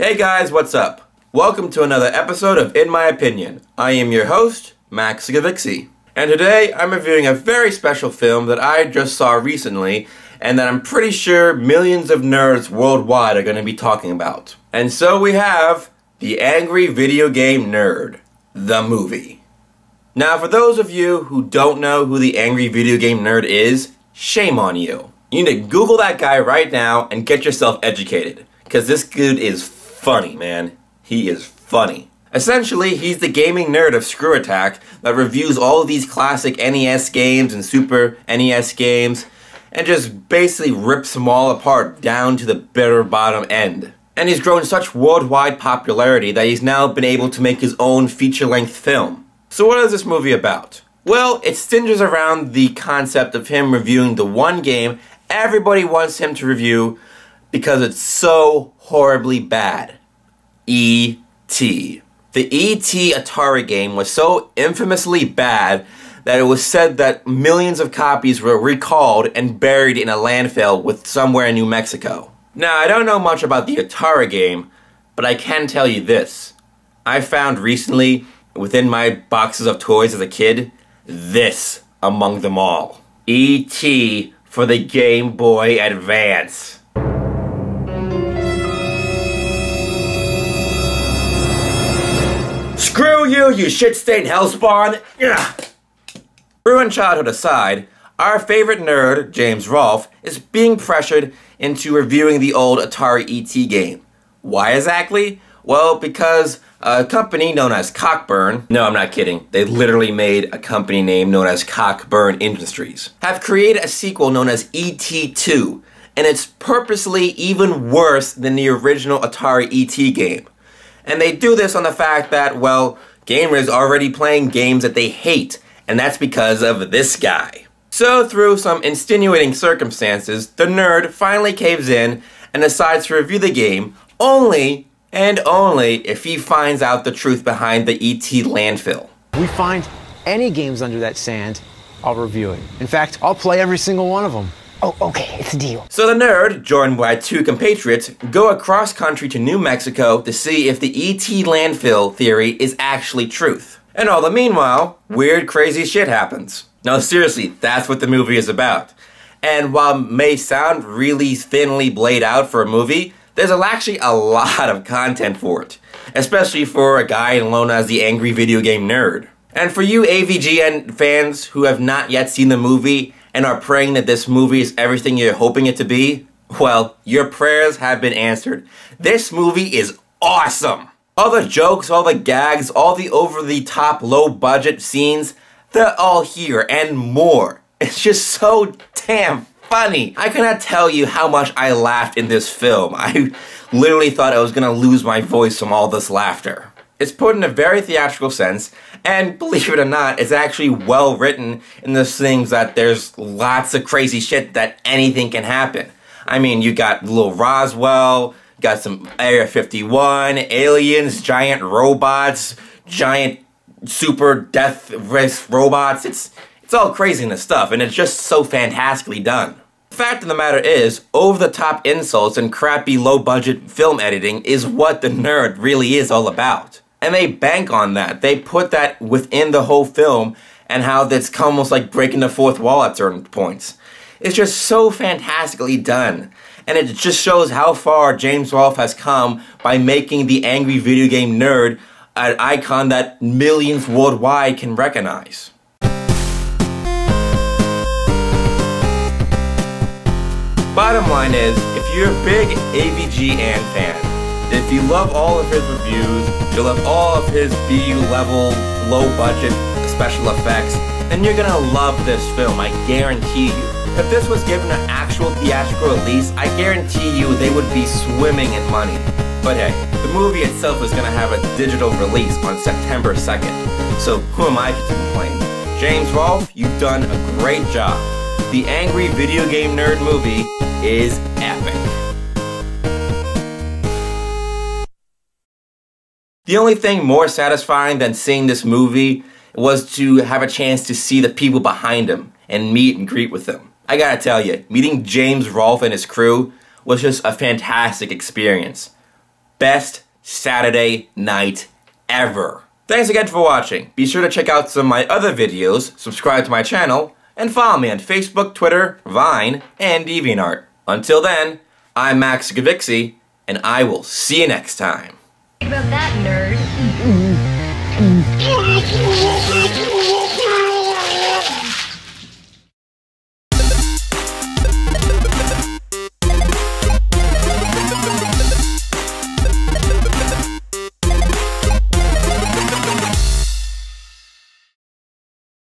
Hey guys, what's up? Welcome to another episode of In My Opinion. I am your host, Max Gavixi. And today I'm reviewing a very special film that I just saw recently and that I'm pretty sure millions of nerds worldwide are going to be talking about. And so we have The Angry Video Game Nerd, the movie. Now for those of you who don't know who the Angry Video Game Nerd is, shame on you. You need to Google that guy right now and get yourself educated. Because this dude is funny, man. He is funny. Essentially, he's the gaming nerd of Screw Attack that reviews all of these classic NES games and Super NES games and just basically rips them all apart down to the bitter bottom end. And he's grown such worldwide popularity that he's now been able to make his own feature-length film. So what is this movie about? Well, it centers around the concept of him reviewing the one game everybody wants him to review because it's so horribly bad. E.T. The E.T. Atari game was so infamously bad that it was said that millions of copies were recalled and buried in a landfill with somewhere in New Mexico. Now, I don't know much about the Atari game, but I can tell you this. I found recently, within my boxes of toys as a kid, this among them all. E.T. for the Game Boy Advance. Screw you, you shit-stained hellspawn! Ugh. Ruined childhood aside, our favorite nerd, James Rolfe, is being pressured into reviewing the old Atari ET game. Why exactly? Well, because a company known as Cockburn, no, I'm not kidding, they literally made a company name known as Cockburn Industries, have created a sequel known as ET2, and it's purposely even worse than the original Atari ET game. And they do this on the fact that, well, gamers are already playing games that they hate, and that's because of this guy. So through some extenuating circumstances, the nerd finally caves in and decides to review the game only and only if he finds out the truth behind the ET landfill. We find any games under that sand, I'll review it. In fact, I'll play every single one of them. Oh, okay, it's a deal. So the nerd, joined by two compatriots, go across country to New Mexico to see if the ET landfill theory is actually truth. And all the meanwhile, weird, crazy shit happens. No, seriously, that's what the movie is about. And while it may sound really thinly laid out for a movie, there's actually a lot of content for it. Especially for a guy known as the Angry Video Game Nerd. And for you AVGN fans who have not yet seen the movie and are praying that this movie is everything you're hoping it to be, well, your prayers have been answered. This movie is awesome! All the jokes, all the gags, all the over-the-top, low-budget scenes, they're all here and more. It's just so damn funny. I cannot tell you how much I laughed in this film. I literally thought I was gonna lose my voice from all this laughter. It's put in a very theatrical sense, and believe it or not, it's actually well written in the things that there's lots of crazy shit that anything can happen. I mean, you got little Roswell, got some Area 51, aliens, giant robots, giant super death risk robots. It's all craziness stuff, and it's just so fantastically done. The fact of the matter is, over-the-top insults and crappy low-budget film editing is what the nerd really is all about. And they bank on that. They put that within the whole film and how that's almost like breaking the fourth wall at certain points. It's just so fantastically done. And it just shows how far James Rolfe has come by making the Angry Video Game Nerd an icon that millions worldwide can recognize. Bottom line is, if you're a big AVGN fan, if you love all of his reviews, you love all of his B-level, low-budget special effects, then you're gonna love this film, I guarantee you. If this was given an actual theatrical release, I guarantee you they would be swimming in money. But hey, the movie itself is gonna have a digital release on September 2nd, so who am I to complain? James Rolfe, you've done a great job. The Angry Video Game Nerd movie is epic. The only thing more satisfying than seeing this movie was to have a chance to see the people behind him and meet and greet with them. I gotta tell you, meeting James Rolfe and his crew was just a fantastic experience. best Saturday night ever. Thanks again for watching. Be sure to check out some of my other videos, subscribe to my channel, and follow me on Facebook, Twitter, Vine, and DeviantArt. Until then, I'm Max Gavixi, and I will see you next time. About that, nerd.